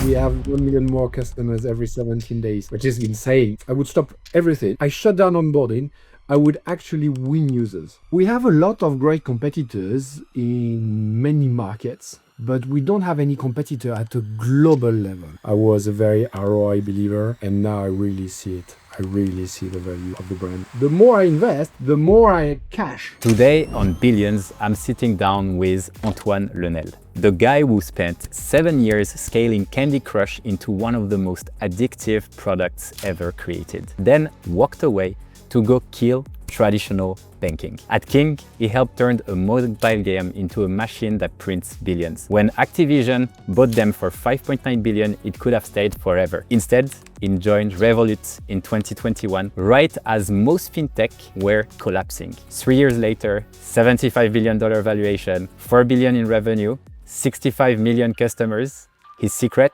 we have 1 million more customers every 17 days, which is insane. I would stop everything. I shut down onboarding. I would actually win users. We have a lot of great competitors in many markets, but we don't have any competitor at a global level. I was a very ROI believer, and now I really see it. I really see the value of the brand. The more I invest, the more I cash. Today on Billions, I'm sitting down with Antoine Le Nel, the guy who spent 7 years scaling Candy Crush into one of the most addictive products ever created, then walked away to go kill traditional banking. At King, he helped turn a mobile game into a machine that prints billions. When Activision bought them for 5.9 billion, it could have stayed forever. Instead, he joined Revolut in 2021, right as most fintech were collapsing. 3 years later, $75 billion valuation, 4 billion in revenue, 65 million customers. His secret?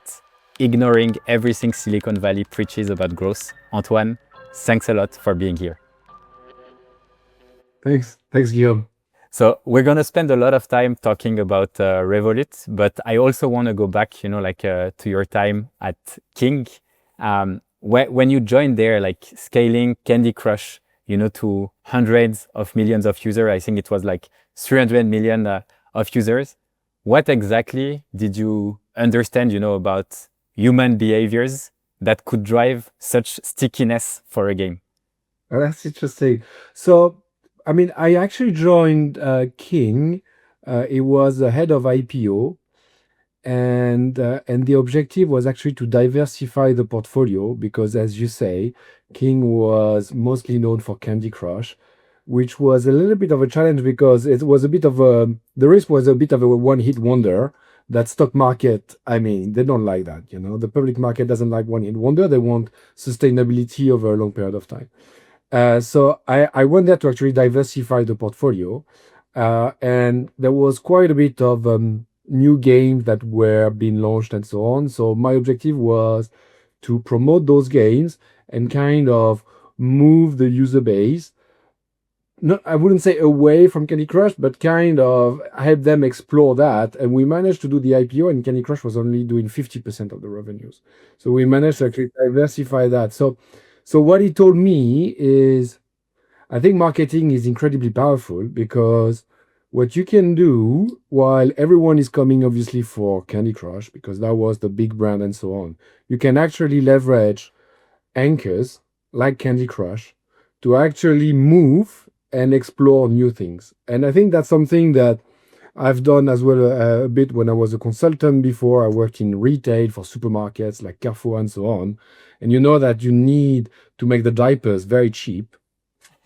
Ignoring everything Silicon Valley preaches about growth. Antoine, thanks a lot for being here. Thanks, Guillaume. So we're going to spend a lot of time talking about Revolut, but I also want to go back, to your time at King. When you joined there, scaling Candy Crush, to hundreds of millions of users, I think it was 300 million of users. What exactly did you understand, about human behaviors that could drive such stickiness for a game? Oh, that's interesting. So, I actually joined King. It was the head of IPO, and the objective was actually to diversify the portfolio because, as you say, King was mostly known for Candy Crush, which was a little bit of a challenge because it was the risk was a bit of a one-hit wonder. That stock market, they don't like that. The public market doesn't like one-hit wonder. They want sustainability over a long period of time. So I went there to actually diversify the portfolio, and there was quite a bit of new games that were being launched and so on. So my objective was to promote those games and kind of move the user base. No, I wouldn't say away from Candy Crush, but kind of help them explore that. And we managed to do the IPO, and Candy Crush was only doing 50% of the revenues. So we managed to actually diversify that. So what he told me is, I think marketing is incredibly powerful because what you can do while everyone is coming obviously for Candy Crush, because that was the big brand and so on, you can actually leverage anchors like Candy Crush to actually move and explore new things. And I think that's something that I've done as well a bit when I was a consultant before. I worked in retail for supermarkets like Carrefour and so on. And you know that you need to make the diapers very cheap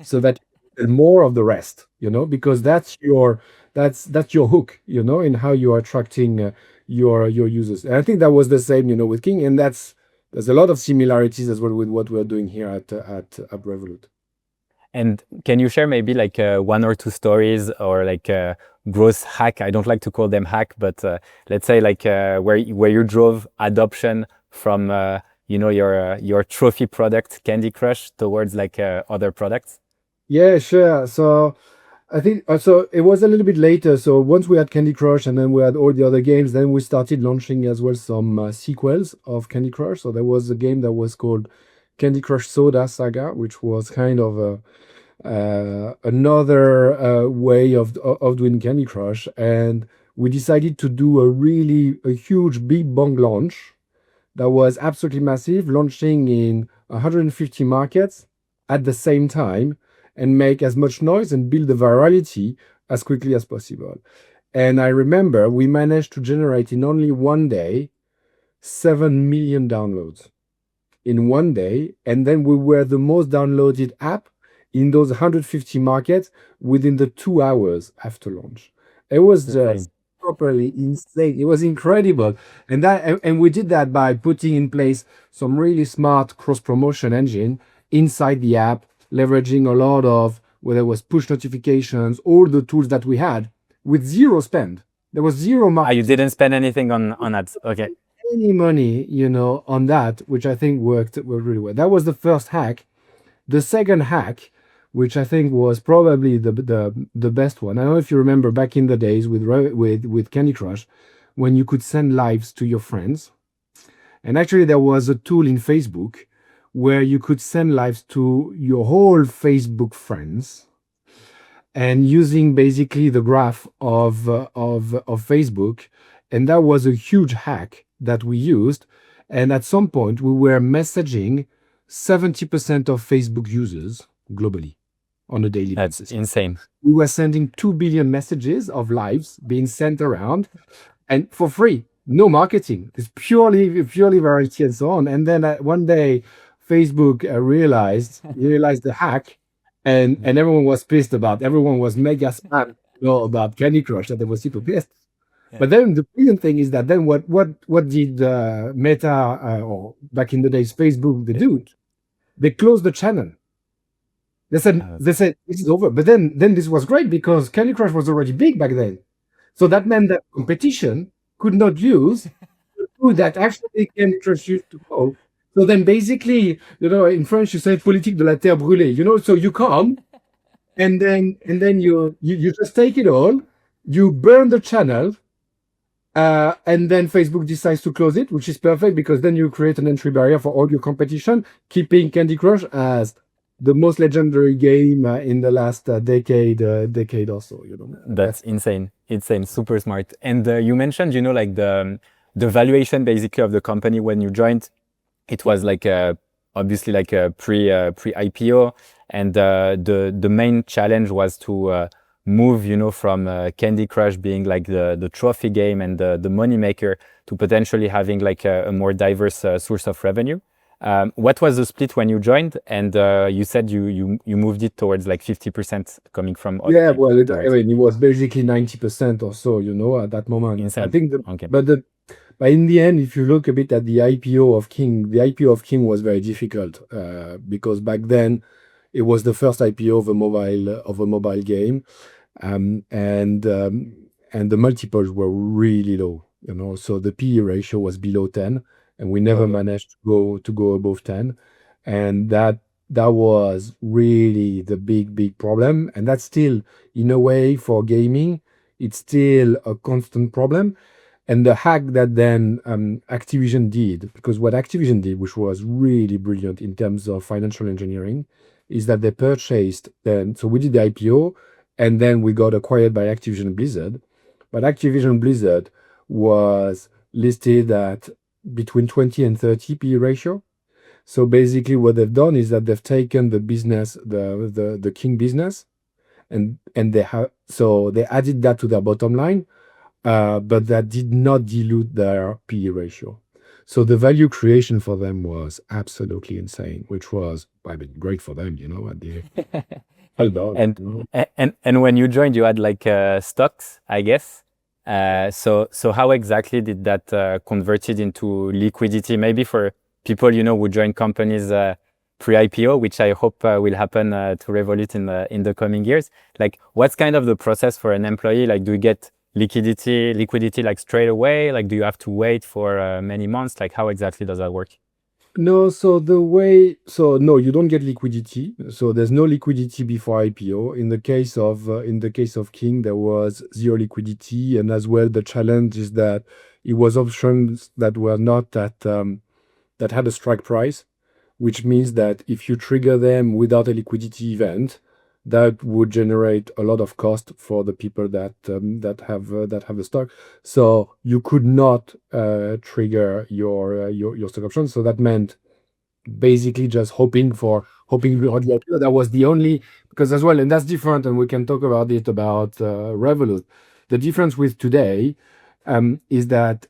so that you get more of the rest, because that's your hook, in how you are attracting your users. And I think that was the same, with King. And there's a lot of similarities as well with what we're doing here at Revolut. And can you share maybe one or two stories or a growth hack? I don't like to call them hack, but let's say where you drove adoption from your trophy product Candy Crush towards other products. Yeah, sure. So I think so it was a little bit later. So once we had Candy Crush and then we had all the other games, then we started launching as well some sequels of Candy Crush. So there was a game that was called Candy Crush Soda Saga, which was kind of another way of doing Candy Crush. And we decided to do a huge big bang launch that was absolutely massive, launching in 150 markets at the same time and make as much noise and build the virality as quickly as possible. And I remember we managed to generate in only one day 7 million downloads in one day. And then we were the most downloaded app in those 150 markets within the 2 hours after launch. It was just properly insane. It was incredible. And we did that by putting in place some really smart cross-promotion engine inside the app, leveraging a lot of, whether it was push notifications, all the tools that we had with zero spend. There was zero marketing. You didn't spend anything on ads. Okay. Any money, on that, which I think worked really well. That was the first hack. The second hack, which I think was probably the best one. I don't know if you remember back in the days with Candy Crush, when you could send lives to your friends. And actually, there was a tool in Facebook where you could send lives to your whole Facebook friends, and using basically the graph of Facebook, and that was a huge hack that we used. And at some point, we were messaging 70% of Facebook users globally on a daily That's basis. insane. We were sending 2 billion messages of lives being sent around, and for free, no marketing. It's purely variety and so on. And then one day, Facebook realized the hack, and everyone was pissed about. Everyone was mega spam, about Candy Crush, that they were super pissed. Yeah. But then the brilliant thing is that then what did Meta, or back in the days Facebook, they do? They closed the channel. They said this is over. But then this was great because Candy Crush was already big back then. So that meant that competition could not use the food that actually Candy Crush used to go. So then basically, in French you say politique de la terre brûlée. So you come, and then you just take it all, you burn the channel, and then Facebook decides to close it, which is perfect because then you create an entry barrier for all your competition, keeping Candy Crush as the most legendary game in the last decade or so. That's insane, super smart. And you mentioned, like the valuation basically of the company when you joined. It was like obviously like a pre-IPO, and the main challenge was to move, from Candy Crush being like the trophy game and the money maker to potentially having like a more diverse source of revenue. What was the split when you joined? And you said you moved it towards like 50% coming from Audi. Yeah, well, it was basically 90% or so, at that moment. Insane. I think, Okay. but in the end, if you look a bit at the IPO of King, the IPO of King was very difficult because back then it was the first IPO of a mobile game, and the multiples were really low. So the PE ratio was below 10, and we never managed to go above 10, and that was really the big problem. And that's still, in a way, for gaming, it's still a constant problem. And the hack that then Activision did, because what Activision did, which was really brilliant in terms of financial engineering, is that they purchased then. So we did the IPO, and then we got acquired by Activision Blizzard. But Activision Blizzard was listed at between 20 and 30 PE ratio. So basically, what they've done is that they've taken the business, the King business, and they added that to their bottom line. But that did not dilute their PE ratio. So the value creation for them was absolutely insane, which was, great for them, at the and when you joined, you had like stocks, I guess. So how exactly did that converted into liquidity? Maybe for people, who join companies pre-IPO, which I hope will happen to Revolut in the coming years. Like, what's kind of the process for an employee? Like, do you get liquidity like straight away? Like, do you have to wait for many months? Like, how exactly does that work? No, no, you don't get liquidity. So there's no liquidity before IPO. In the case of King, there was zero liquidity, and as well, the challenge is that it was options that were not that had a strike price, which means that if you trigger them without a liquidity event, that would generate a lot of cost for the people that have the stock. So you could not trigger your stock options. So that meant basically just hoping that was the only, because as well, and that's different, and we can talk about Revolut. The difference with today is that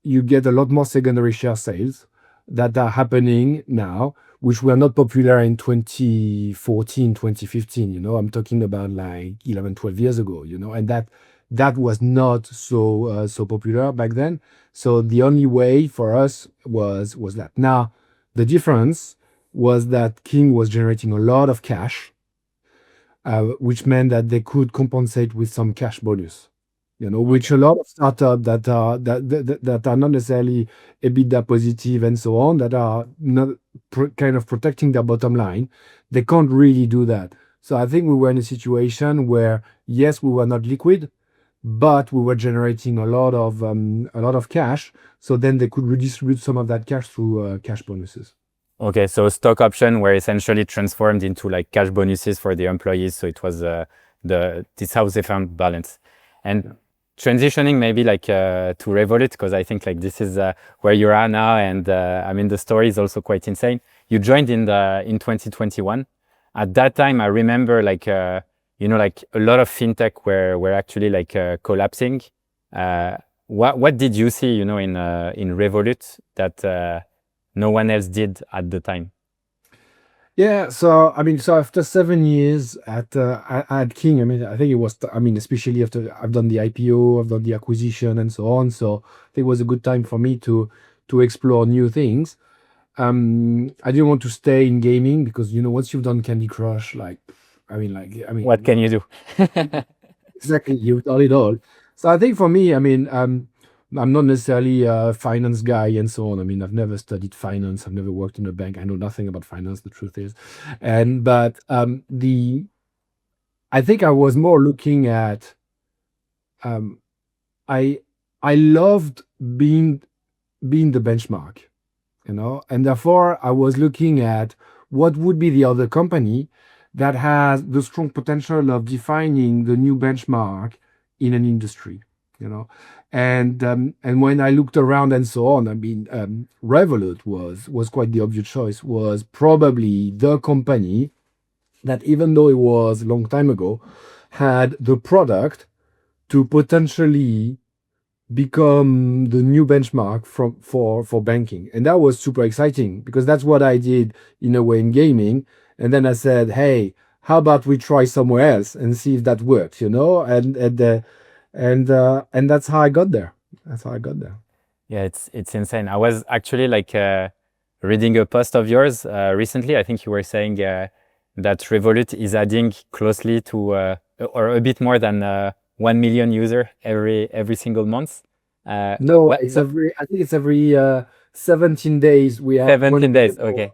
you get a lot more secondary share sales that are happening now, which were not popular in 2014, 2015. I'm talking about like 11, 12 years ago, and that was not so popular back then. So the only way for us was that. Now, the difference was that King was generating a lot of cash, which meant that they could compensate with some cash bonus. Which a lot of startups that are not necessarily EBITDA positive and so on, that are not kind of protecting their bottom line, they can't really do that. So I think we were in a situation where, yes, we were not liquid, but we were generating a lot of cash. So then they could redistribute some of that cash through cash bonuses. Okay, so stock option were essentially transformed into like cash bonuses for the employees. So it was this how they found balance. And transitioning maybe like to Revolut, because I think like this is where you are now, and I mean the story is also quite insane. You joined in 2021. At that time, I remember like like a lot of fintech were actually like collapsing. What did you see in Revolut that no one else did at the time? Yeah, so I mean, so after 7 years at King, I mean, I think it was, I mean, especially after I've done the IPO, I've done the acquisition, and so on. So I think it was a good time for me to explore new things. I didn't want to stay in gaming because once you've done Candy Crush, What can you do? exactly, you've done it all. So I think for me, I mean, I'm not necessarily a finance guy and so on. I mean, I've never studied finance. I've never worked in a bank. I know nothing about finance. The truth is, but I think I was more looking at um, I I loved being the benchmark, and therefore I was looking at what would be the other company that has the strong potential of defining the new benchmark in an industry, you know. And when I looked around and so on, I mean, Revolut was quite the obvious choice. Was probably the company that, even though it was a long time ago, had the product to potentially become the new benchmark for banking. And that was super exciting because that's what I did in a way in gaming. And then I said, hey, how about we try somewhere else and see if that works, and that's how I got there. That's how I got there. Yeah, it's insane. I was actually like reading a post of yours recently. I think you were saying that Revolut is adding closely to or a bit more than 1 million user every single month. No, What, it's what every, I think it's every 17 days we have 17 days? Okay.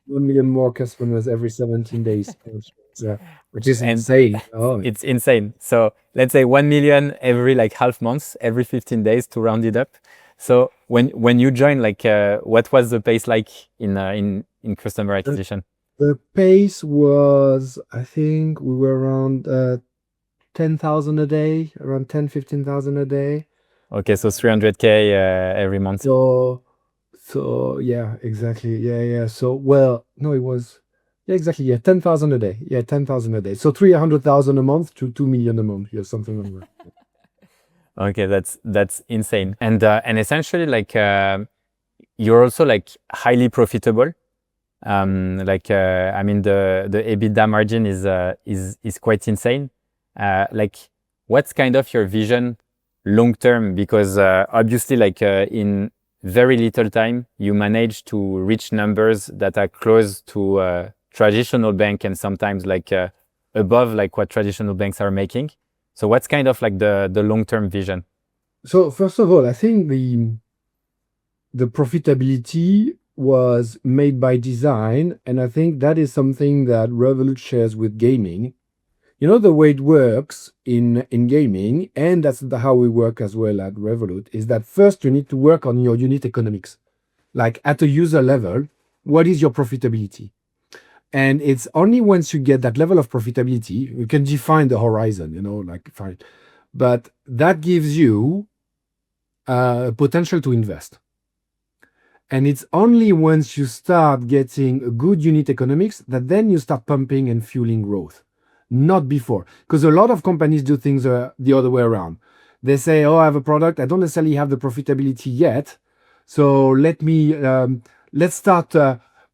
1 million more customers every 17 days, which is And insane. Oh, it's insane. So let's say 1 million every like half months, every 15 days to round it up. So when you joined, like what was the pace like in customer the, acquisition? the pace was, I think we were around 10,000 a day, around 10, 15,000 a day. Okay, so 300K every month. So, so yeah, exactly. Yeah, yeah. So, well, no, it was, yeah, exactly. Yeah, 10,000 a day. Yeah, 10,000 a day. So 300,000 a month to 2 million a month. Yeah, something like that. Okay, that's insane. And essentially like you're also like highly profitable. Like I mean the EBITDA margin is quite insane. Like what's kind of your vision long term? Because obviously like in very little time you manage to reach numbers that are close to traditional bank and sometimes like above like what traditional banks are making. So what's kind of like the long term vision? So, first of all, I think the profitability was made by design, and I think that is something that Revolut shares with gaming. The way it works in gaming, and that's how we work as well at Revolut, is that first you need to work on your unit economics. Like at a user level, what is your profitability? And it's only once you get that level of profitability, you can define the horizon, like fine. But that gives you potential to invest. And it's only once you start getting a good unit economics that then you start pumping and fueling growth, not before. Because a lot of companies do things the other way around. They say, "Oh, I have a product. I don't necessarily have the profitability yet, so let's start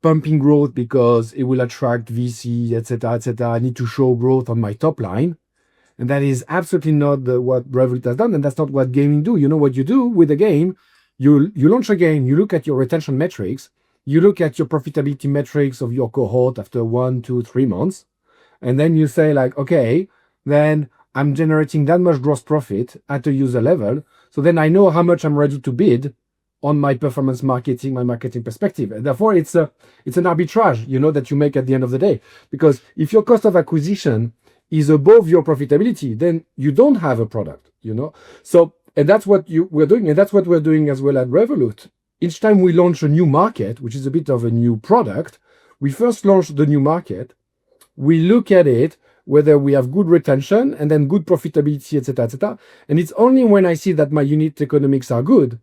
pumping growth because it will attract VC, etc., etc. I need to show growth on my top line." And that is absolutely not what Revolut has done, and that's not what gaming do. You know what you do with a game? You launch a game, you look at your retention metrics, you look at your profitability metrics of your cohort after 1, 2, 3 months, and then you say like, okay, then I'm generating that much gross profit at a user level, so then I know how much I'm ready to bid on my performance marketing, my marketing perspective. And therefore it's an arbitrage, that you make at the end of the day. Because if your cost of acquisition is above your profitability, then you don't have a product, So, and that's what we're doing, and that's what we're doing as well at Revolut. Each time we launch a new market, which is a bit of a new product, we first launch the new market, we look at it, whether we have good retention and then good profitability, etc., etc. And it's only when I see that my unit economics are good,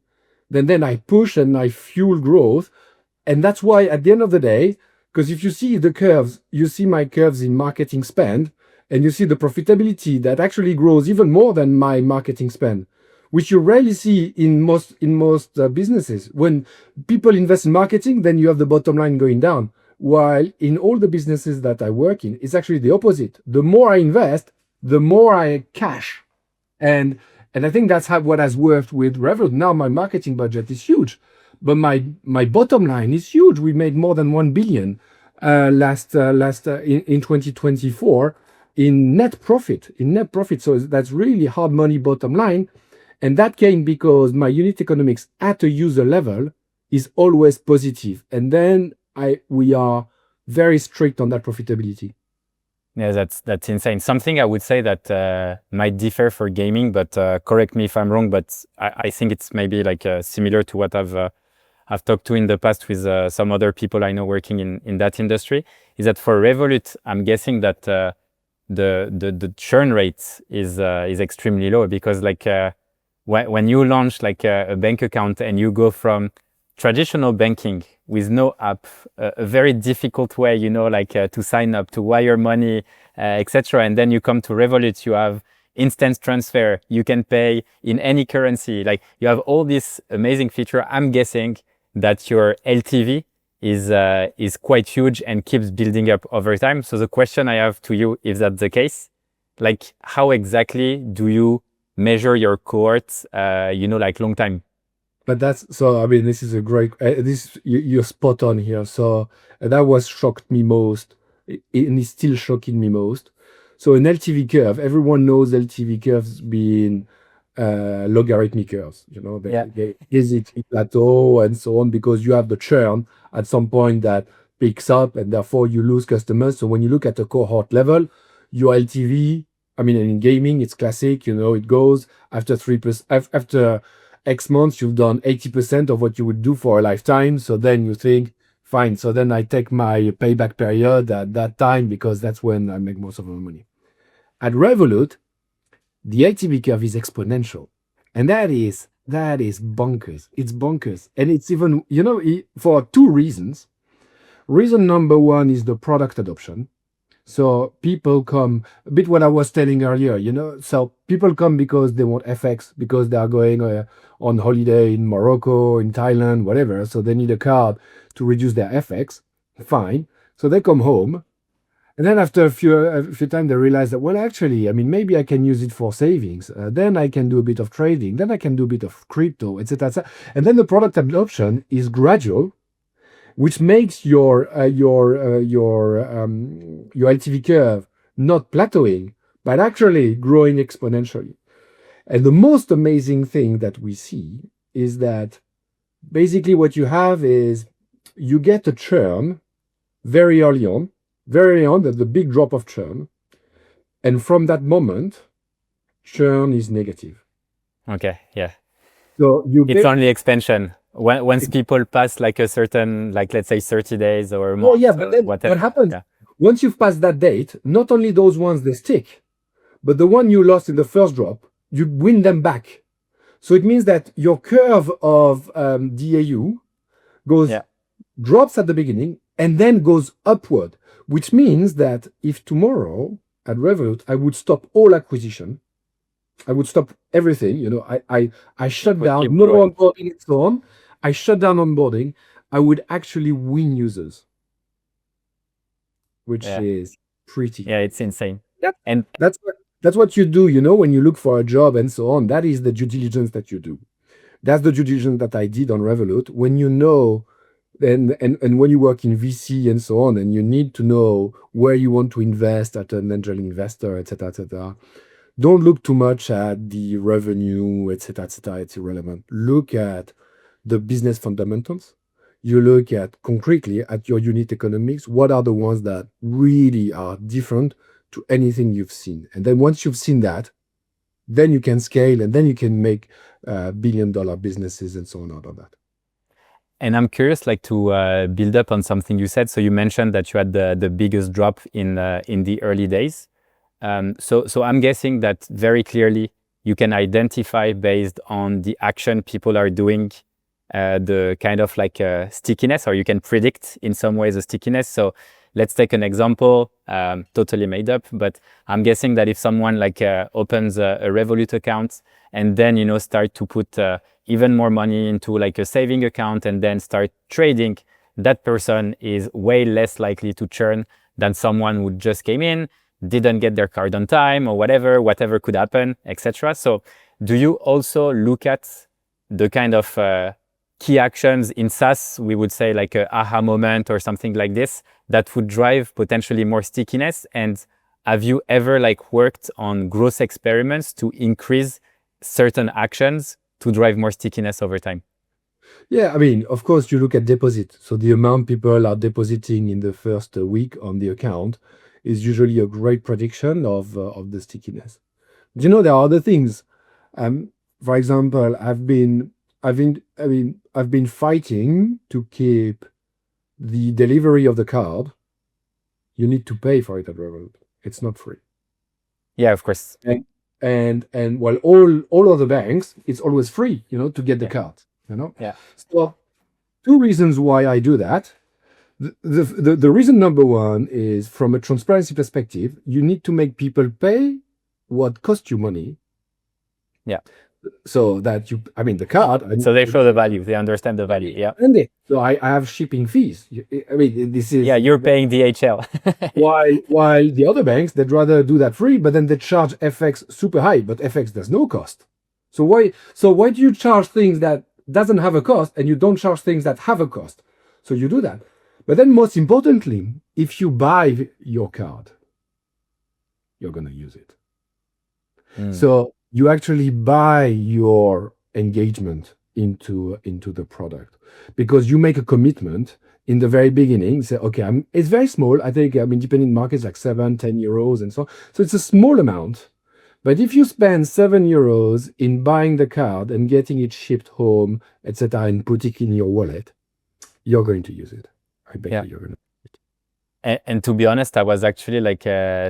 then I push and I fuel growth. And that's why at the end of the day, because if you see the curves, you see my curves in marketing spend, and you see the profitability that actually grows even more than my marketing spend, which you rarely see in most businesses. When people invest in marketing, then you have the bottom line going down. While in all the businesses that I work in, it's actually the opposite. The more I invest, the more I cash. And I think that's what has worked with Revolut. Now my marketing budget is huge, but my bottom line is huge. We made more than 1 billion last in 2024 in net profit. So that's really hard money bottom line, and that came because my unit economics at a user level is always positive, and then we are very strict on that profitability. Yeah, that's insane. Something I would say that might differ for gaming, but correct me if I'm wrong. But I think it's maybe like similar to what I've talked to in the past with some other people I know working in that industry. Is that for Revolut, I'm guessing that the churn rate is extremely low, because like when you launch like a bank account and you go from traditional banking with no app, a very difficult way, like to sign up, to wire money, etc. And then you come to Revolut, you have instant transfer, you can pay in any currency. Like you have all this amazing feature. I'm guessing that your LTV is quite huge and keeps building up over time. So the question I have to you, if that's the case, like how exactly do you measure your cohorts, like long time? But that's so. I mean, this is a great. You're spot on here. So that was shocked me most, and it's still shocking me most. So an LTV curve. Everyone knows LTV curves being logarithmic curves. They hit a plateau and so on, because you have the churn at some point that picks up, and therefore you lose customers. So when you look at a cohort level, your LTV. I mean, in gaming, it's classic. It goes after 3%. After X months, you've done 80% of what you would do for a lifetime. So then you think, fine, so then I take my payback period at that time, because that's when I make most of my money. At Revolut, the LTV curve is exponential. And that is bonkers. It's bonkers. And it's even, for two reasons. Reason number one is the product adoption. So people come, a bit what I was telling earlier, so people come because they want FX, because they are going on holiday in Morocco, in Thailand, whatever. So they need a card to reduce their FX. Fine. So they come home. And then after a few times, they realize that, well, actually, I mean, maybe I can use it for savings. Then I can do a bit of trading. Then I can do a bit of crypto, etc. Et and then the product adoption is gradual, which makes your LTV curve not plateauing, but actually growing exponentially. And the most amazing thing that we see is that basically what you have is you get a churn very early on, there's the big drop of churn. And from that moment, churn is negative. Okay, yeah. So it's only expansion. Once people pass like a certain, like let's say 30 days or more. Oh yeah, but then what happens? Yeah. Once you've passed that date, not only those ones they stick, but the one you lost in the first drop, you win them back. So it means that your curve of DAU drops at the beginning and then goes upward, which means that if tomorrow at Revolut I would stop all acquisition, I would stop everything. I shut down, no more onboarding and so on. I shut down onboarding. I would actually win users, which is pretty. Yeah, it's insane. Yep. And that's what you do. When you look for a job and so on. That is the due diligence that you do. That's the due diligence that I did on Revolut. When you know, and when you work in VC and so on, and you need to know where you want to invest at an angel investor, etc., etc. Don't look too much at the revenue, etc., etc. It's irrelevant. Look at the business fundamentals. You look at concretely at your unit economics. What are the ones that really are different to anything you've seen. And then once you've seen that, then you can scale, and then you can make billion-dollar businesses and so on out of that. And I'm curious, like, to build up on something you said. So you mentioned that you had the biggest drop in the early days. So I'm guessing that very clearly you can identify based on the action people are doing, the kind of like stickiness, or you can predict in some ways the stickiness. So let's take an example, totally made up, but I'm guessing that if someone like opens a Revolut account and then, you know, start to put even more money into like a saving account and then start trading, that person is way less likely to churn than someone who just came in, didn't get their card on time or whatever could happen, etc. So do you also look at the kind of key actions in SaaS, we would say like a aha moment or something like this, that would drive potentially more stickiness? And have you ever like worked on growth experiments to increase certain actions to drive more stickiness over time? Yeah, I mean, of course, you look at deposit. So the amount people are depositing in the first week on the account is usually a great prediction of the stickiness. Do you know there are other things? For example, I've been fighting to keep the delivery of the card. You need to pay for it at Revolut. It's not free. Yeah, of course. And while all other banks, it's always free, you know, to get the card. You know. Yeah. So, two reasons why I do that. The reason number one is from a transparency perspective, you need to make people pay what costs you money. Yeah. So that the card. So they show the value, they understand the value. Yeah. So I have shipping fees. I mean, this is. Yeah, you're paying DHL. while the other banks, they'd rather do that free, but then they charge FX super high, but FX there's no cost. So why do you charge things that doesn't have a cost and you don't charge things that have a cost? So you do that. But then most importantly, if you buy your card, you're going to use it. So you actually buy your engagement into the product, because you make a commitment in the very beginning. Say, okay, it's very small. I think, depending markets, like 7-10 euros and so on. So it's a small amount. But if you spend 7 euros in buying the card and getting it shipped home, etc., and putting it in your wallet, you're going to use it. I bet you're going to. And to be honest, I was actually like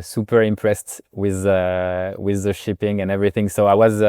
super impressed with the shipping and everything. So I was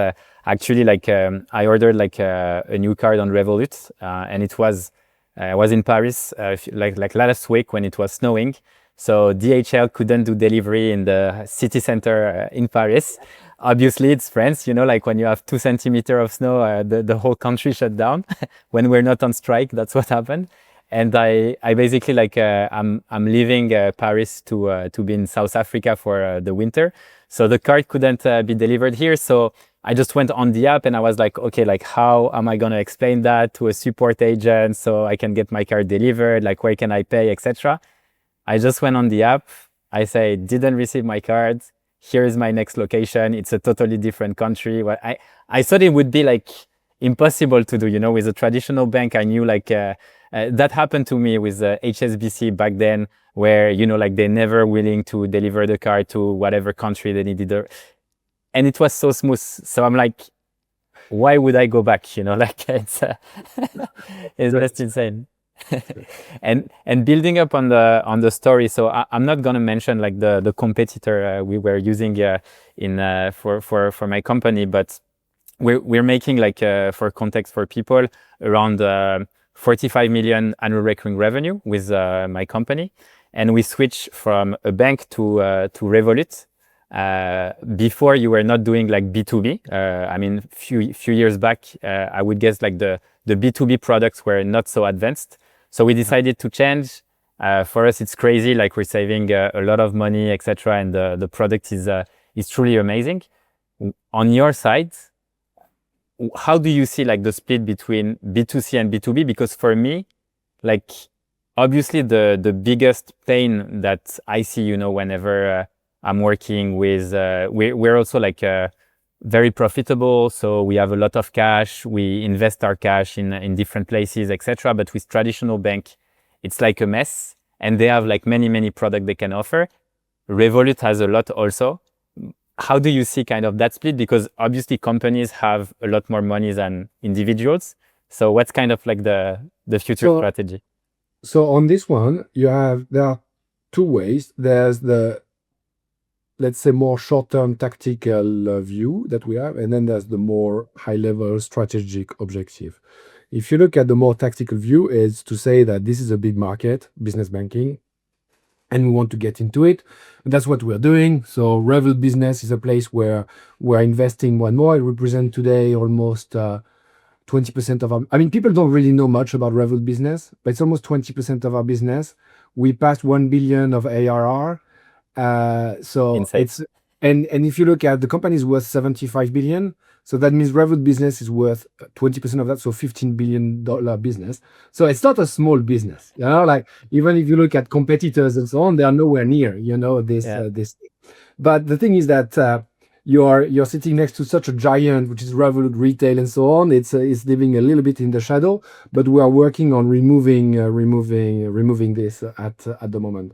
actually like I ordered like a new card on Revolut, and it was I was in Paris like last week when it was snowing. So DHL couldn't do delivery in the city center in Paris. Obviously, it's France, you know, like when you have 2 centimeters of snow, the whole country shut down. When we're not on strike, that's what happened. And I basically like I'm leaving Paris to be in South Africa for the winter. So the card couldn't be delivered here. So I just went on the app and I was like, okay, like how am I gonna explain that to a support agent so I can get my card delivered? Like where can I pay, etc. I just went on the app. I say, didn't receive my card. Here is my next location. It's a totally different country. Well, I thought it would be like impossible to do, you know, with a traditional bank. I knew like that happened to me with HSBC back then, where, you know, like they're never willing to deliver the card to whatever country they needed. And it was so smooth. So I'm like, why would I go back? You know, like it's just insane. And building up on the story, so I'm not gonna mention like the competitor we were using for my company, but we're making like for context for people around 45 million annual recurring revenue with my company, and we switched from a bank to Revolut. Before you were not doing like B2B. I mean, few years back, I would guess like the B2B products were not so advanced. So we decided to change. For us, it's crazy. Like we're saving a lot of money, etc. And the product is truly amazing. On your side, how do you see like the split between B2C and B2B? Because for me, like obviously the biggest pain that I see, you know, whenever I'm working with, we're also like very profitable. So we have a lot of cash. We invest our cash in different places, etc. But with traditional bank, it's like a mess, and they have like many products they can offer. Revolut has a lot also. How do you see kind of that split? Because obviously companies have a lot more money than individuals. So what's kind of like the future strategy? So on this one, there are two ways. There's the, let's say, more short-term tactical view that we have, and then there's the more high-level strategic objective. If you look at the more tactical view, is to say that this is a big market, business banking, and we want to get into it. And that's what we're doing. So Revolut Business is a place where we're investing more and more. It represents today almost 20% of our, I mean, people don't really know much about Revolut Business, but it's almost 20% of our business. We passed 1 billion of ARR. So Insane. it's, and if you look at the company is worth 75 billion. So that means Revolut Business is worth 20% of that. So $15 billion business. So it's not a small business, you know, like even if you look at competitors and so on, they are nowhere near, you know, this. But the thing is that you're sitting next to such a giant, which is Revolut Retail and so on. It's living a little bit in the shadow, but we are working on removing this at the moment.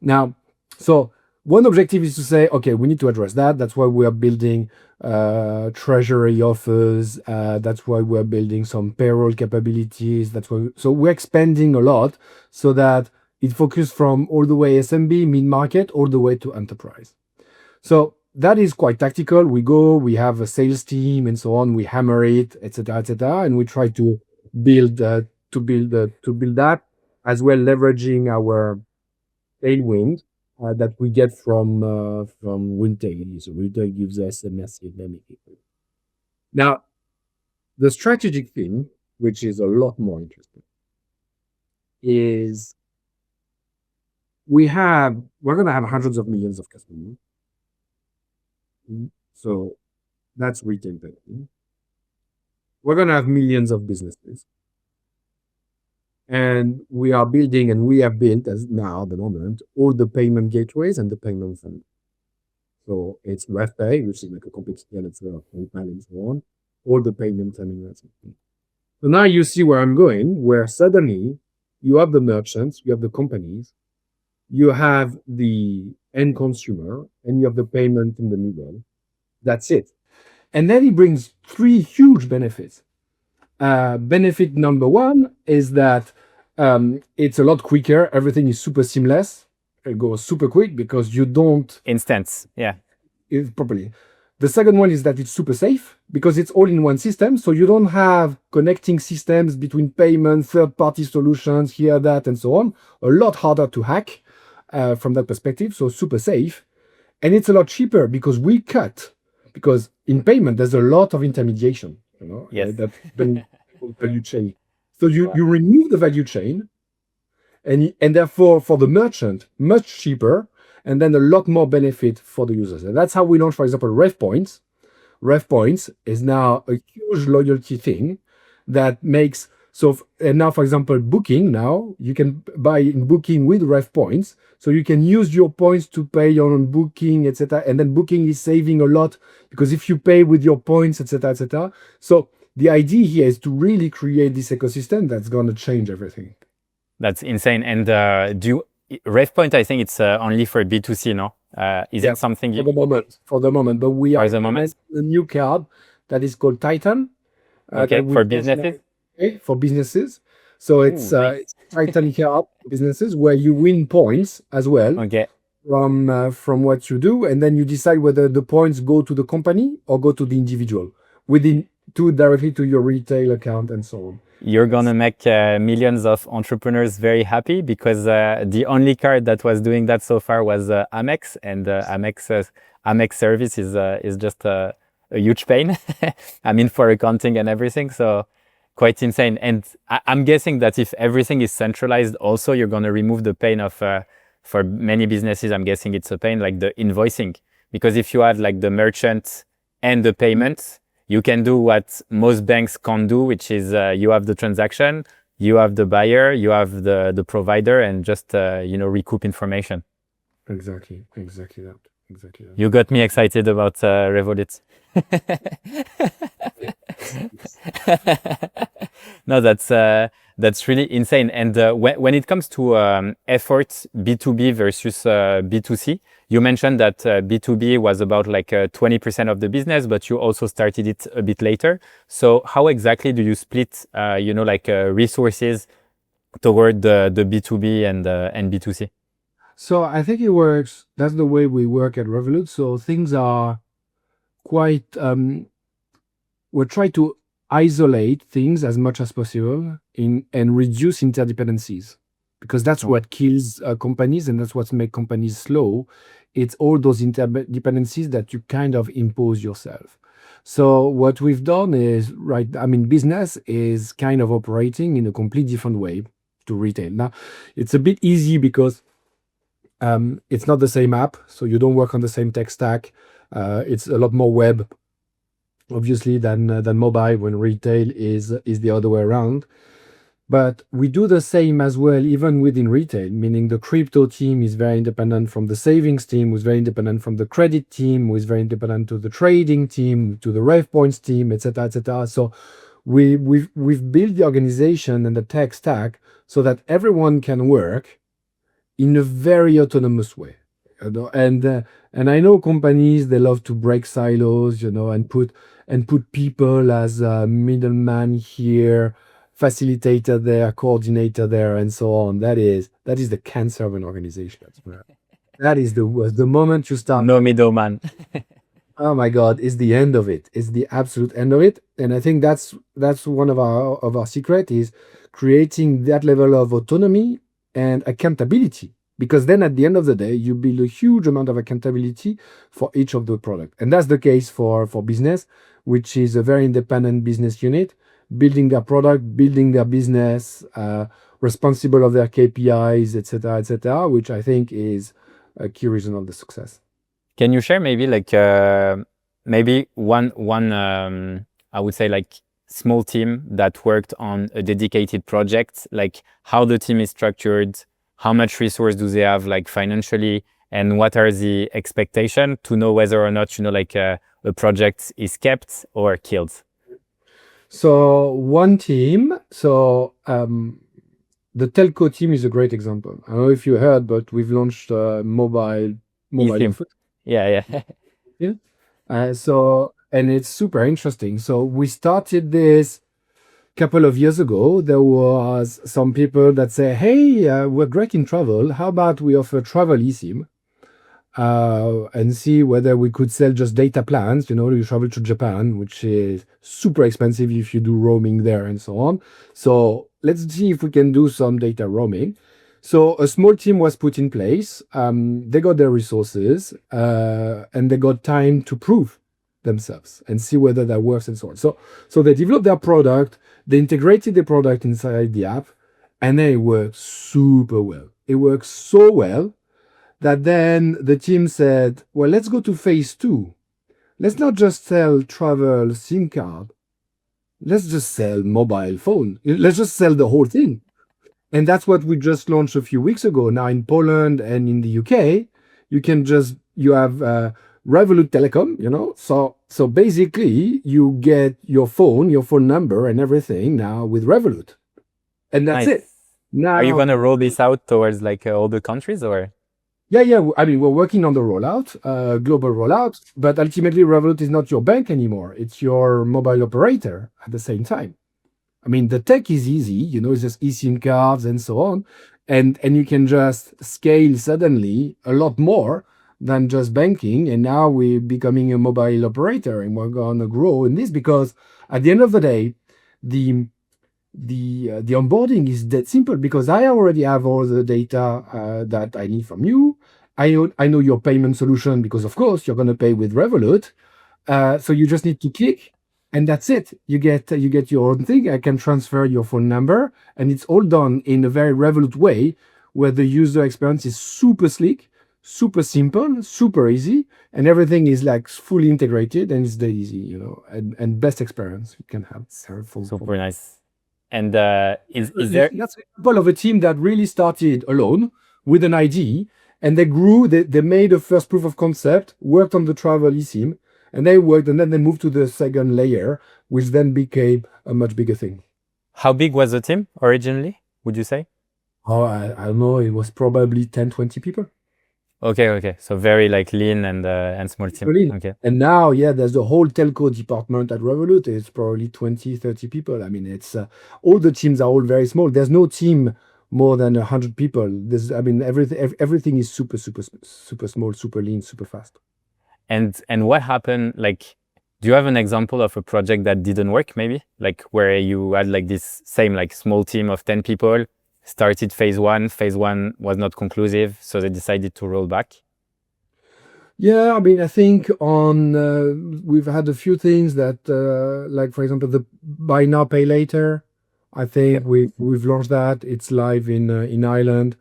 Now, so one objective is to say, okay, we need to address that. That's why we are building treasury offers. That's why we're building some payroll capabilities. So we're expanding a lot so that it focuses from all the way SMB, mid-market, all the way to enterprise. So that is quite tactical. We have a sales team and so on. We hammer it, etc., and we try to build that as well, leveraging our tailwind that we get from retail. So retail gives us a massive benefit. Now, the strategic thing, which is a lot more interesting, is we're going to have hundreds of millions of customers. So that's retail banking. We're going to have millions of businesses. And we are building, and we have built as now at the moment, all the payment gateways and the payment fund. So it's RevPay, which is like a competitor of PayPal and so on, all the payments and investment. So now you see where I'm going, where suddenly you have the merchants, you have the companies, you have the end consumer, and you have the payment in the middle. That's it. And then it brings three huge benefits. Benefit number one is that it's a lot quicker. Everything is super seamless. It goes super quick because you don't instance. Properly. The second one is that it's super safe because it's all in one system. So you don't have connecting systems between payment, third-party solutions, here, that, and so on. A lot harder to hack from that perspective. So super safe. And it's a lot cheaper because because in payment, there's a lot of intermediation. You know, that value chain. So you remove the value chain, and therefore for the merchant much cheaper, and then a lot more benefit for the users. And that's how we launched, for example, RevPoints. RevPoints is now a huge loyalty thing that makes and now, for example, Booking, now you can buy in Booking with RevPoints, so you can use your points to pay your own Booking, etc. And then Booking is saving a lot because if you pay with your points, etc. So the idea here is to really create this ecosystem that's going to change everything. That's insane. And RevPoint, I think it's only for B2C, no? Is it something for the moment, but we are a new card that is called Titan. For businesses. For businesses, so it's Titan card businesses where you win points as well. From what you do, and then you decide whether the points go to the company or go to the individual directly to your retail account and so on. You're gonna make millions of entrepreneurs very happy because the only card that was doing that so far was Amex, and Amex service is just a huge pain. I mean, for accounting and everything, so quite insane. And I'm guessing that if everything is centralized, also you're gonna remove the pain of for many businesses. I'm guessing it's a pain like the invoicing, because if you had like the merchant and the payments, you can do what most banks can't do, which is you have the transaction, you have the buyer, you have the provider, and just recoup information. Exactly that. You got me excited about Revolut. No, That's really insane. And when it comes to efforts B2B versus B2C, you mentioned that B2B was about like 20% of the business, but you also started it a bit later. So how exactly do you split, resources toward the B2B and B2C? So I think it works. That's the way we work at Revolut. So things are quite. We're trying to isolate things as much as possible and reduce interdependencies, because that's what kills companies, and that's what makes companies slow. It's all those interdependencies that you kind of impose yourself. So what we've done is, right, I mean, business is kind of operating in a completely different way to retail. Now, it's a bit easy because it's not the same app, so you don't work on the same tech stack. It's a lot more web, obviously, than mobile, when retail is the other way around. But we do the same as well, even within retail, meaning the crypto team is very independent from the savings team, who's very independent from the credit team, who is very independent to the trading team, to the rev points team, etc., etc. So we've built the organization and the tech stack so that everyone can work in a very autonomous way. And I know companies, they love to break silos, and put people as a middleman here, facilitator there, coordinator there, and so on. That is the cancer of an organization. That is the worst. The moment you start, No middleman. oh my God, it's the end of it. It's the absolute end of it. And I think that's one of our secret, is creating that level of autonomy and accountability. Because then at the end of the day, you build a huge amount of accountability for each of the product. And that's the case for business, which is a very independent business unit, building their product, building their business, responsible of their KPIs, etc., which I think is a key reason of the success. Can you share maybe maybe one I would say like small team that worked on a dedicated project, like how the team is structured, how much resource do they have like financially, and what are the expectation to know whether or not a project is kept or killed? So one team, the telco team is a great example. I don't know if you heard, but we've launched mobile eSIM. phone. Yeah. And it's super interesting. So we started this couple of years ago. There was some people that say, hey, we're great in travel. How about we offer travel eSIM and see whether we could sell just data plans. You travel to Japan, which is super expensive if you do roaming there and so on. So let's see if we can do some data roaming. So a small team was put in place. They got their resources and they got time to prove themselves and see whether that works and so on. So they developed their product, they integrated the product inside the app, and then it worked super well. It worked so well that then the team said, well, let's go to phase 2. Let's not just sell travel SIM card. Let's just sell mobile phone. Let's just sell the whole thing. And that's what we just launched a few weeks ago. Now in Poland and in the UK, you have Revolut Telecom, So basically you get your phone number and everything now with Revolut. And that's Nice. it. Now, Are you going to roll this out towards all the countries or? Yeah. I mean, we're working on the rollout, global rollout, but ultimately Revolut is not your bank anymore. It's your mobile operator at the same time. I mean, the tech is easy, it's just eSIM cards and so on. And you can just scale suddenly a lot more than just banking. And now we're becoming a mobile operator, and we're going to grow in this, because at the end of the day, the onboarding is that simple, because I already have all the data that I need from you. I know your payment solution, because of course you're going to pay with Revolut. So you just need to click, and that's it. You get your own thing. I can transfer your phone number, and it's all done in a very Revolut way, where the user experience is super slick, super simple, super easy, and everything is like fully integrated, and it's that easy, and best experience you can have. Super nice. And is there? That's an example of a team that really started alone with an idea, and they grew. They made a first proof of concept, worked on the travel eSIM, and then they moved to the second layer, which then became a much bigger thing. How big was the team originally, would you say? Oh, I don't know. It was probably 10, 20 people. Okay. So very like lean and small team. Really. Okay. And now, yeah, there's the whole telco department at Revolut. It's probably 20, 30 people. I mean, it's all the teams are all very small. There's no team more than 100 people. I mean, everything is super small, super lean, super fast. And what happened? Like, do you have an example of a project that didn't work, maybe? Like where you had like this same like small team of 10 people, started phase one was not conclusive, so they decided to roll back. Yeah, I mean, I think we've had a few things that, like for example, the buy now pay later. I Yeah. think we've launched that. It's live in Ireland.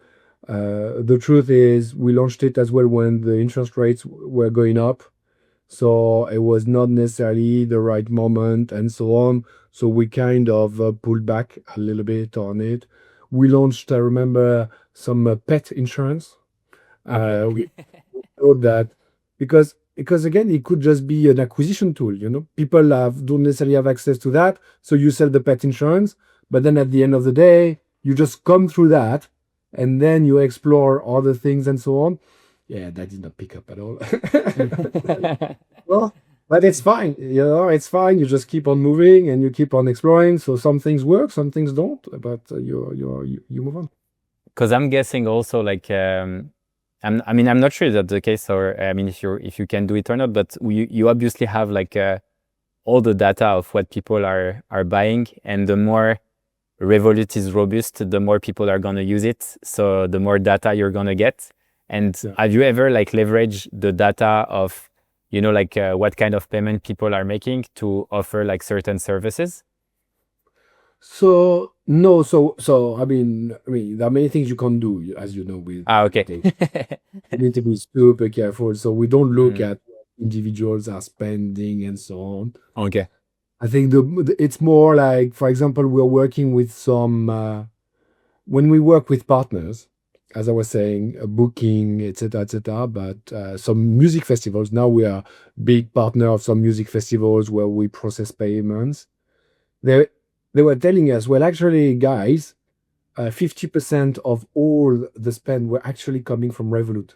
The truth is, we launched it as well when the interest rates were going up, so it was not necessarily the right moment and so on. So we kind of pulled back a little bit on it. We launched, I remember, some pet insurance. Okay. We thought that because again it could just be an acquisition tool, people don't necessarily have access to that, so you sell the pet insurance, but then at the end of the day you just come through that and then you explore other things and so on. Yeah, that did not pick up at all. Well, but it's fine, it's fine. You just keep on moving and you keep on exploring, so some things work, some things don't, but you move on. Because I'm guessing also like I mean I'm not sure if that's the case, or I mean if you can do it or not, but you obviously have like all the data of what people are buying, and the more Revolut is robust, the more people are gonna use it, so the more data you're gonna get. And Yeah. have you ever like leveraged the data of like what kind of payment people are making to offer like certain services? So no, I mean, there are many things you can't do, as you know, with Okay. data. You need to be super careful. So we don't look Mm, at what individuals are spending and so on. okay. I think it's more like, for example, we're working with some when we work with partners, as I was saying, booking, etc., but some music festivals. Now we are big partner of some music festivals where we process payments. They they were telling us, well, actually, guys, 50% of all the spend were actually coming from Revolut.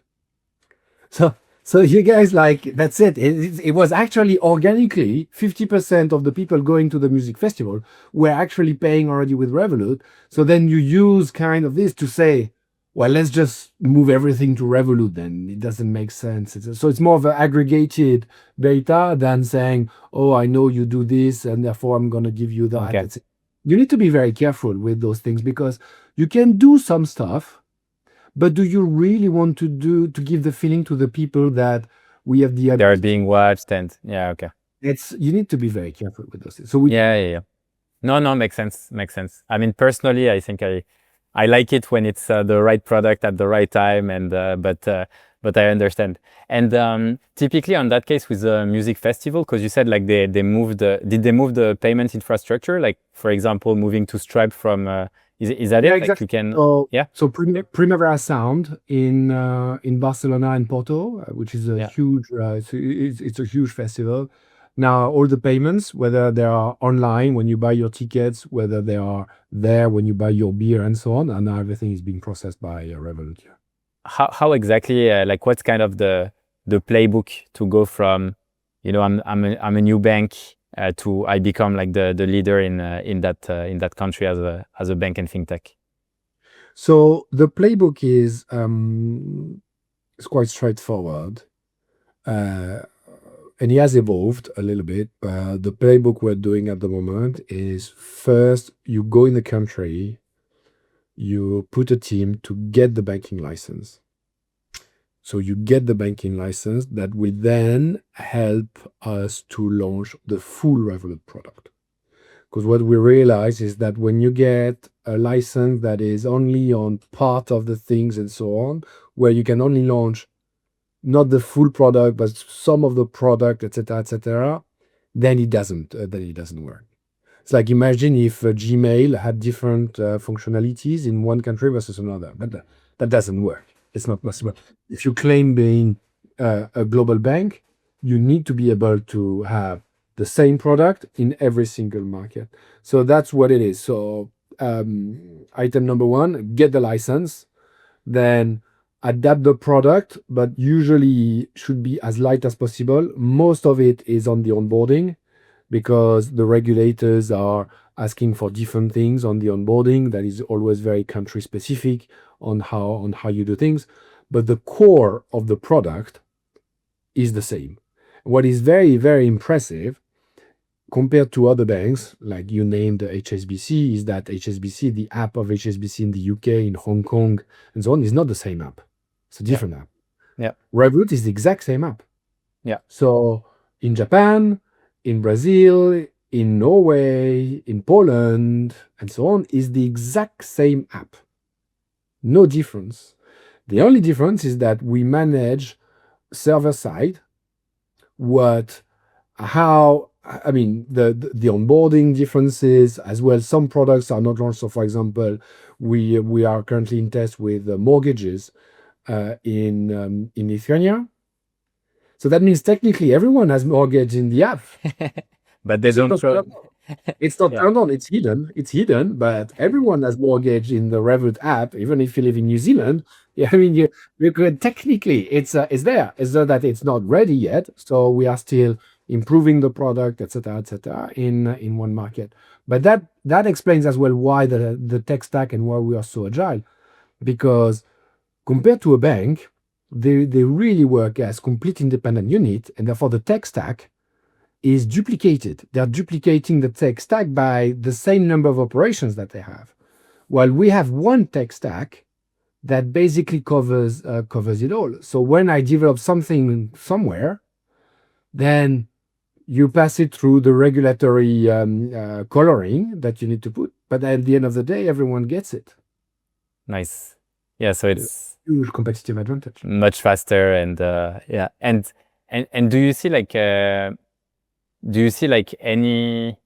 So, so you guys, like, that's it. It was actually organically 50% of the people going to the music festival were actually paying already with Revolut. So then you use kind of this to say, well, let's just move everything to Revolut then. It doesn't make sense. So it's more of an aggregated data than saying, oh, I know you do this and therefore I'm going to give you that. Okay. You need to be very careful with those things because you can do some stuff, but do you really want to give the feeling to the people that we have the They're ability? being watched, and yeah, okay. You need to be very careful with those things. So Yeah. No, makes sense. Makes sense. I mean, personally, I think I like it when it's the right product at the right time, and but I understand. And typically, on that case with the music festival, because you said like they moved, did they move the payment infrastructure? Like for example, moving to Stripe from is that Yeah, it? Like exactly. you can, So, yeah, so Primavera Sound in Barcelona and Porto, which is a yeah. huge, it's a huge festival. Now, all the payments, whether they are online when you buy your tickets, whether they are there when you buy your beer and so on, and now everything is being processed by Revolut. Yeah. How exactly like what's kind of the playbook to go from I'm a new bank to I become like the leader in that country as a bank and fintech. So the playbook is quite straightforward. Uh, and he has evolved a little bit. But the playbook we're doing at the moment is first you go in the country, you put a team to get the banking license. So you get the banking license that will then help us to launch the full Revolut product. Because what we realize is that when you get a license that is only on part of the things and so on, where you can only launch not the full product, but some of the product, etc., then it doesn't work. It's like imagine if Gmail had different functionalities in one country versus another, but that doesn't work. It's not possible. If you claim being a global bank, you need to be able to have the same product in every single market. So that's what it is. So item number one, get the license, then adapt the product, but usually should be as light as possible. Most of it is on the onboarding because the regulators are asking for different things on the onboarding. That is always very country specific on how you do things. But the core of the product is the same. What is very, very impressive compared to other banks, like you named HSBC, is that HSBC, the app of HSBC in the UK, in Hong Kong, and so on, is not the same app. It's a different app. Yeah. Revolut is the exact same app. Yeah. So in Japan, in Brazil, in Norway, in Poland, and so on, is the exact same app. No difference. The only difference is that we manage server side the onboarding differences as well. Some products are not launched. So for example, we are currently in test with mortgages in Lithuania. So that means technically everyone has mortgage in the app. But they don't show. It's not turned on. It's hidden, but everyone has mortgage in the Revolut app, even if you live in New Zealand. Yeah, I mean, you could technically, it's there. It's not that it's not ready yet. So we are still improving the product, etc., in one market. But that explains as well why the tech stack and why we are so agile, because compared to a bank, they really work as complete independent unit, and therefore the tech stack is duplicated. They're duplicating the tech stack by the same number of operations that they have. While we have one tech stack that basically covers it all. So when I develop something somewhere, then you pass it through the regulatory coloring that you need to put. But at the end of the day, everyone gets it. Nice. Yeah, so it's huge competitive advantage. Much faster and yeah. And do you see any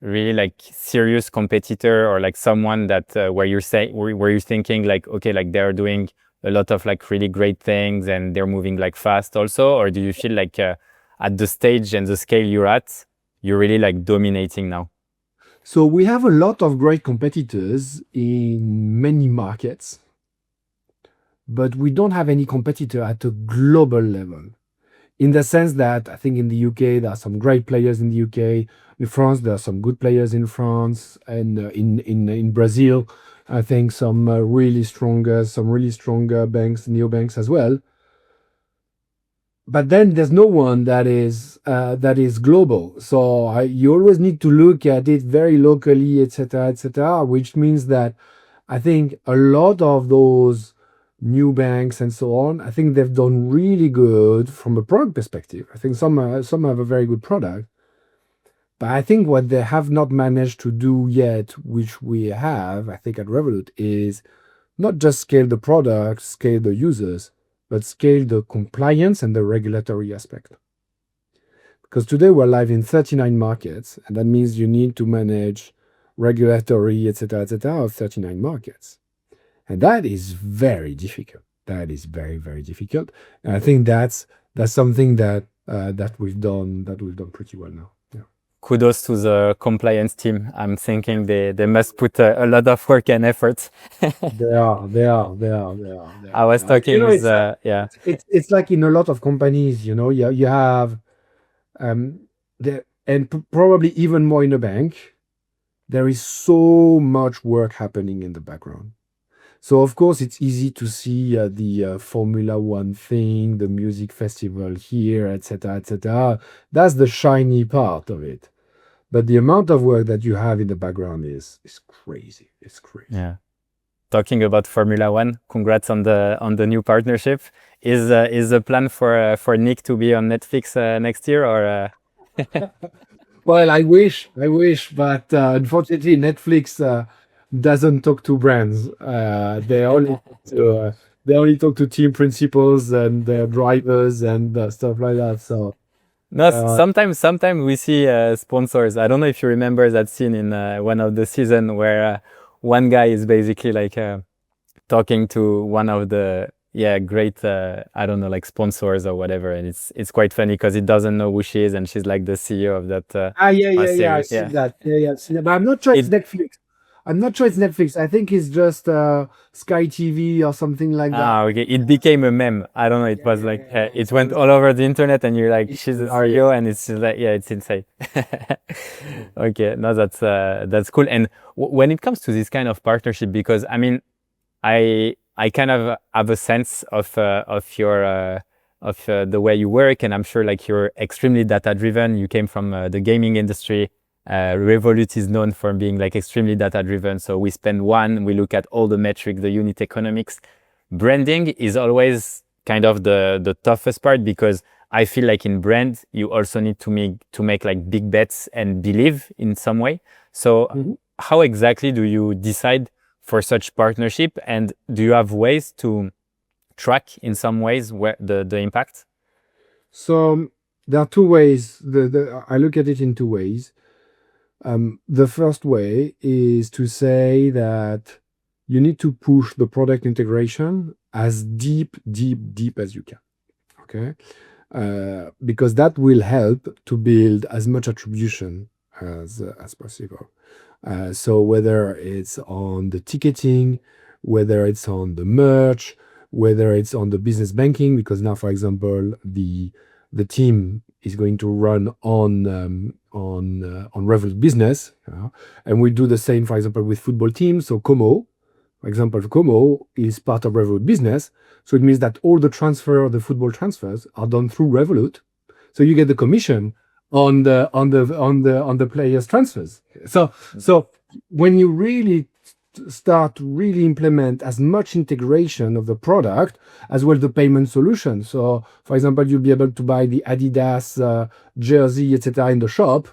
really like serious competitor or like someone that where you're thinking like, okay, like they're doing a lot of like really great things and they're moving like fast also? Or do you feel like at the stage and the scale you're at, you're really like dominating now? So we have a lot of great competitors in many markets, but we don't have any competitor at a global level. In the sense that I think in the UK, there are some great players in the UK. In France, there are some good players in France. And in Brazil, I think some really stronger banks, neobanks as well. But then there's no one that is global. So you always need to look at it very locally, etc., which means that I think a lot of those new banks and so on, I think they've done really good from a product perspective. I think some have a very good product, but I think what they have not managed to do yet, which we have, I think at Revolut, is not just scale the product, scale the users, but scale the compliance and the regulatory aspect. Because today we're live in 39 markets, and that means you need to manage regulatory, etc., of 39 markets. And that is very difficult. That is very, very difficult. And I think that's something that we've done pretty well now. Yeah. Kudos to the compliance team. I'm thinking they must put a lot of work and effort. They are. I was talking with yeah. It's like in a lot of companies, you have probably even more in a bank, there is so much work happening in the background. So of course it's easy to see the Formula One thing, the music festival here, etc. That's the shiny part of it. But the amount of work that you have in the background is crazy. It's crazy. Yeah. Talking about Formula One, congrats on the new partnership. Is the plan for Nick to be on Netflix next year or? Well, I wish, but unfortunately, Netflix doesn't talk to brands. They only talk to team principals and their drivers and stuff like that. So no, sometimes we see sponsors. I don't know if you remember that scene in one of the season where one guy is basically like talking to one of the yeah, great, I don't know, like sponsors or whatever. And it's quite funny because he doesn't know who she is, and she's like the CEO of that Yeah. massive, I've seen yeah. that. Yeah, I've seen that. But I'm not sure it's It Netflix. I'm not sure it's Netflix. I think it's just Sky TV or something like that. Okay. It became a meme. I don't know. It was like it It went was all over the internet, and you're like, she's the bizarre. CEO, and it's just like, yeah, it's insane. Okay, no, that's cool. And when it comes to this kind of partnership, because I mean, I kind of have a sense of your the way you work, and I'm sure like you're extremely data driven. You came from the gaming industry. Revolut is known for being like extremely data driven. So we look at all the metrics, the unit economics. Branding is always kind of the toughest part, because I feel like in brand you also need to make like big bets and believe in some way. So Mhm. how exactly do you decide for such partnership, and do you have ways to track in some ways where the impact? So there are two ways. I look at it in two ways. The first way is to say that you need to push the product integration as deep as you can. Okay, because that will help to build as much attribution as possible. So whether it's on the ticketing, whether it's on the merch, whether it's on the business banking, because now, for example, the team is going to run on Revolut Business, and we do the same, for example, with football teams. So Como, for example, Como is part of Revolut Business, so it means that all the football transfers are done through Revolut. So you get the commission on the players' transfers. So when you really start to really implement as much integration of the product as well the payment solution. So for example, you'll be able to buy the Adidas jersey, etc. in the shop.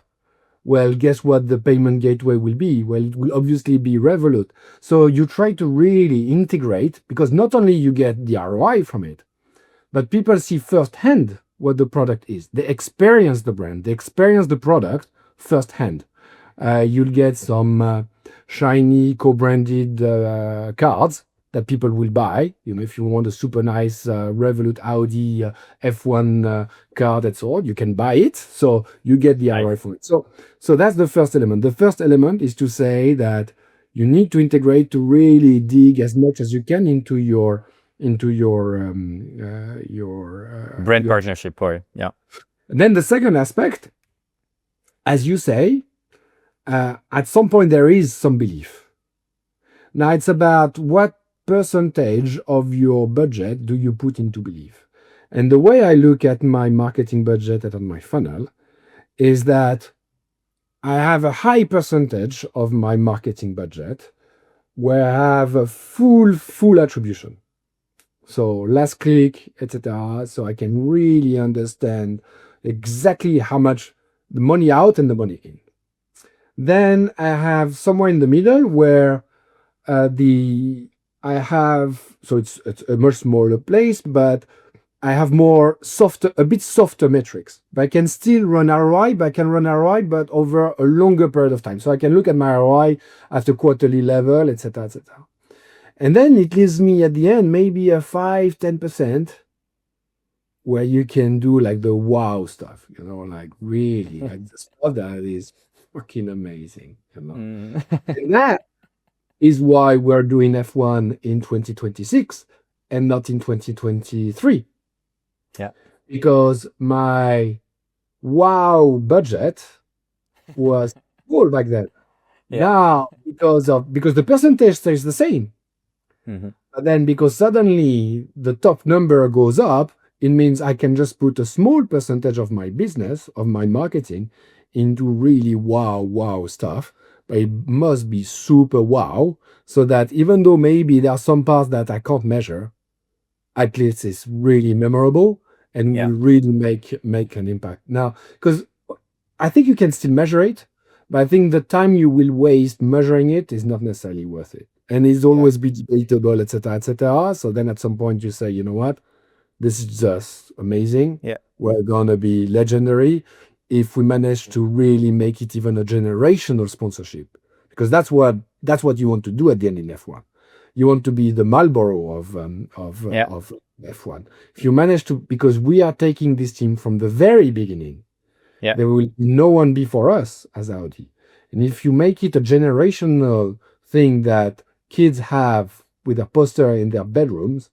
Well, guess what the payment gateway will be? Well, it will obviously be Revolut. So you try to really integrate, because not only you get the ROI from it, but people see firsthand what the product is. They experience the brand, they experience the product firsthand. You'll get some shiny co-branded cards that people will buy. If you want a super nice Revolut Audi F1 card and so on, you can buy it. So you get the ROI Nice. from it. So that's the first element. The first element is to say that you need to integrate to really dig as much as you can into Brand your. partnership, or yeah. And then the second aspect, as you say, at some point there is some belief. Now it's about what percentage of your budget do you put into belief. And the way I look at my marketing budget and on my funnel is that I have a high percentage of my marketing budget where I have a full attribution. So last click, etc. So I can really understand exactly how much the money out and the money in. Then I have somewhere in the middle where the I have so it's a much smaller place, but I have a bit softer metrics. But I can still run ROI, but over a longer period of time. So I can look at my ROI at a quarterly level, etc., etc. And then it leaves me at the end maybe a 5-10% where you can do like the wow stuff, like really like the stuff that is fucking amazing. And that is why we're doing F1 in 2026 and not in 2023. Yeah. Because my wow budget was full back then. Yeah. Now, because the percentage stays the same. Mhm. But then because suddenly the top number goes up, it means I can just put a small percentage of my business, of my marketing, into really wow stuff. But it must be super wow, so that even though maybe there are some parts that I can't measure, at least it's really memorable and Yeah. will really make an impact. Now, because I think you can still measure it, but I think the time you will waste measuring it is not necessarily worth it. And it's always be debatable, etc., etc. So then at some point you say, you know what, this is just amazing. Yeah. We're gonna be legendary if we manage to really make it even a generational sponsorship, because that's what you want to do at the end in F1. you want to be the Marlboro Yeah. of F1. If you manage to, because we are taking this team from the very beginning, Yeah. there will be no one before us as Audi. And if you make it a generational thing that kids have with a poster in their bedrooms,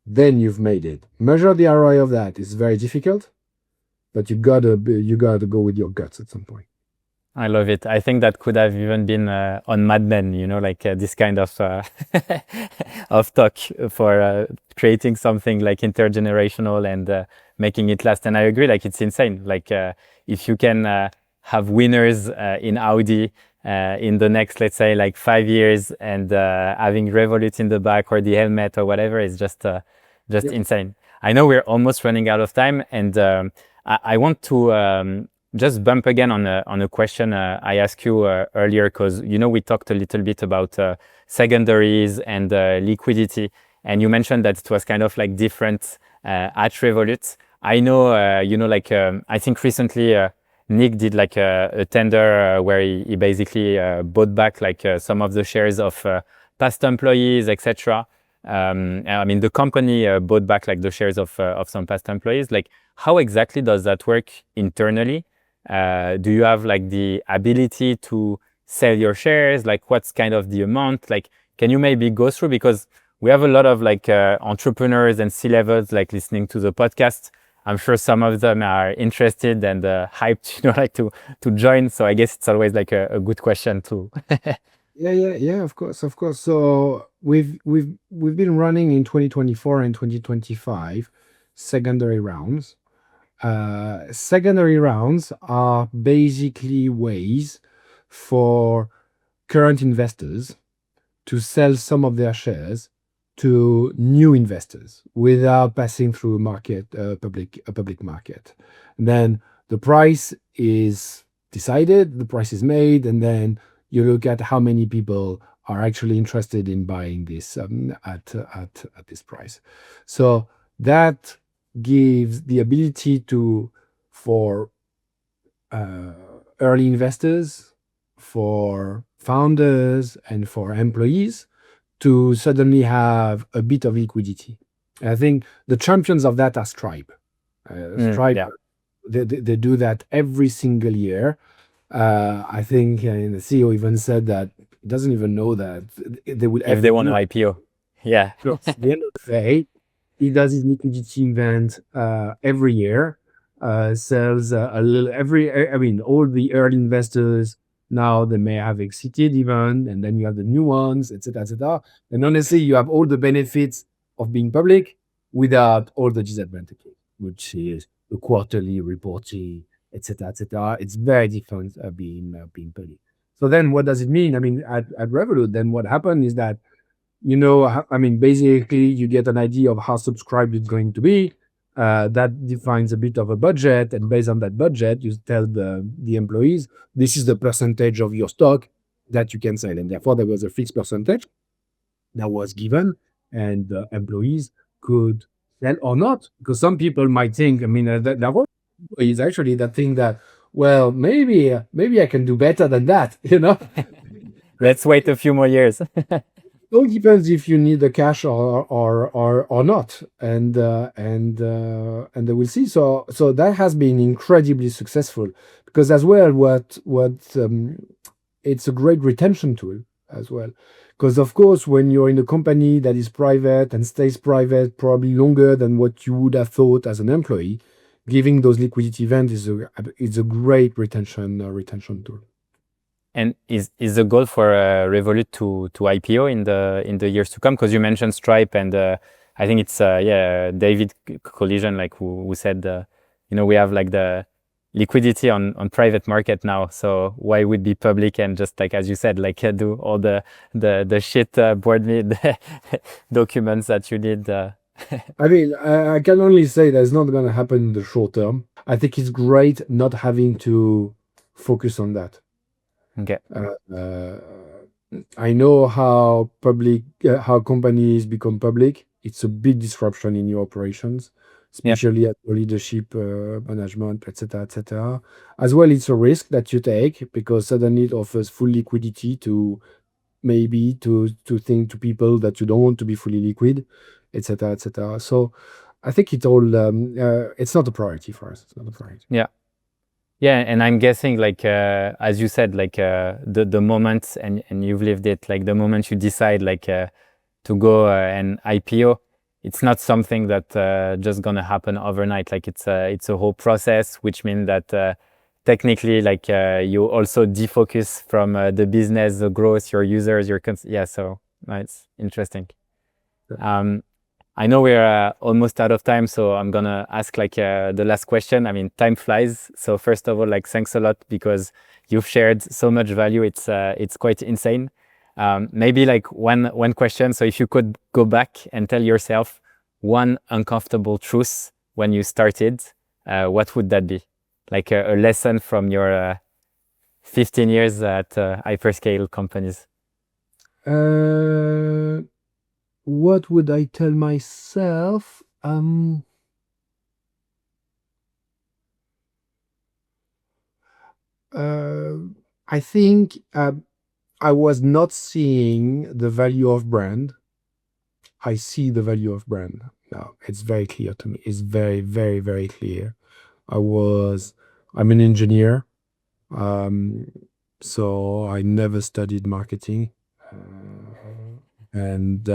then you've made it. Measure the ROI of that. It's very difficult, but you gotta go with your guts at some point. I love it. I think that could have even been on Mad Men, like this kind of of talk for creating something like intergenerational and making it last. And I agree, like it's insane. Like if you can have winners in Audi in the next, let's say, like 5 years, and having Revolut in the back or the helmet or whatever is just Yep. insane. I know we're almost running out of time, and I want to just bump again on a question I asked you earlier, because we talked a little bit about secondaries and liquidity, and you mentioned that it was kind of like different at Revolut. I know, like I think recently Nick did like a tender where he basically bought back like some of the shares of past employees, etc. I mean, the company bought back like the shares of some past employees. Like, how exactly does that work internally? Do you have like the ability to sell your shares? Like, what's kind of the amount? Like, can you maybe go through, because we have a lot of like entrepreneurs and C-levels like listening to the podcast. I'm sure some of them are interested and hyped, like to join. So I guess it's always like a good question to. Yeah. Of course. So we've been running in 2024 and 2025 secondary rounds. Secondary rounds are basically ways for current investors to sell some of their shares to new investors without passing through a public market. And then the price is decided, the price is made, and then you look at how many people are actually interested in buying this at this price. So that gives the ability for early investors, for founders, and for employees to suddenly have a bit of liquidity. And I think the champions of that are Stripe. Stripe, Yeah. they do that every single year. I think the CEO even said that he doesn't even know that they would If ever they want do an it. IPO. Yeah. Because at the end of the day, he does his liquidity event every year, sells a little every. I mean, all the early investors now they may have exited even, and then you have the new ones, etc., etc. And honestly, you have all the benefits of being public without all the disadvantages, which is the quarterly reporting, etc., etc. It's very different being public. So then, what does it mean? I mean, at Revolut, then what happened is that I mean, basically, you get an idea of how subscribed it's going to be. That defines a bit of a budget, and based on that budget, you tell the employees this is the percentage of your stock that you can sell, and therefore there was a fixed percentage that was given, and the employees could sell or not, because some people might think, I mean, that is actually that thing that, well, maybe I can do better than that, Let's wait a few more years. It all depends if you need the cash or not, and they will see. So that has been incredibly successful, because as well, it's a great retention tool as well. Because of course, when you're in a company that is private and stays private probably longer than what you would have thought as an employee, giving those liquidity events is a great retention tool. And is the goal for Revolut to IPO in the years to come? Because you mentioned Stripe, and I think it's David Collision, like who said we have like the liquidity on private market now, so why would be public and just like, as you said, like do all the shit board meet documents that you need. I mean, I can only say that it's not going to happen in the short term. I think it's great not having to focus on that. Okay. I know how companies become public. It's a big disruption in your operations, Yeah. especially at the leadership, management, etc., etc. As well, it's a risk that you take because suddenly it offers full liquidity to maybe to think to people that you don't want to be fully liquid, etc., etc. So I think it all it's not a priority for us. It's not a priority. Yeah, and I'm guessing, like as you said, like the moment, and you've lived it, like the moment you decide like to go and IPO, it's not something that just gonna happen overnight. Like it's a whole process, which means that technically, like you also defocus from the business, the growth, your users, yeah. So it's interesting. I know we're almost out of time, so I'm gonna ask like the last question. I mean, time flies. So first of all, like thanks a lot because you've shared so much value. It's quite insane. Maybe like one question. So if you could go back and tell yourself one uncomfortable truth when you started, what would that be? Like a lesson from your 15 years at hyperscale companies. What would I tell myself? I think I was not seeing the value of brand. I see the value of brand now. It's very clear to me. It's very, very, very clear. I'm an engineer, so I never studied marketing, and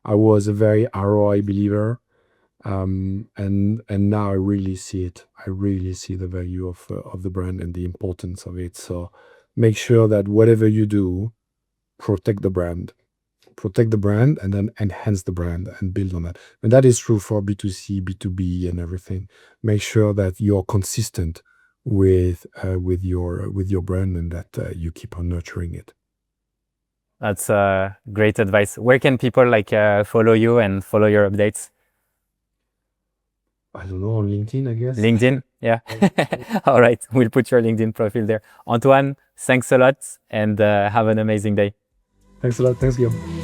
I was a very ROI believer. And now I really see it. I really see the value of the brand and the importance of it. So make sure that whatever you do, protect the brand, and then enhance the brand and build on that. And that is true for B2C, B2B, and everything. Make sure that you're consistent with your brand and that you keep on nurturing it. That's great advice. Where can people like follow you and follow your updates? I don't know, on LinkedIn, I guess. LinkedIn, yeah. All right, we'll put your LinkedIn profile there. Antoine, thanks a lot and have an amazing day. Thanks a lot. Thanks, Guillaume.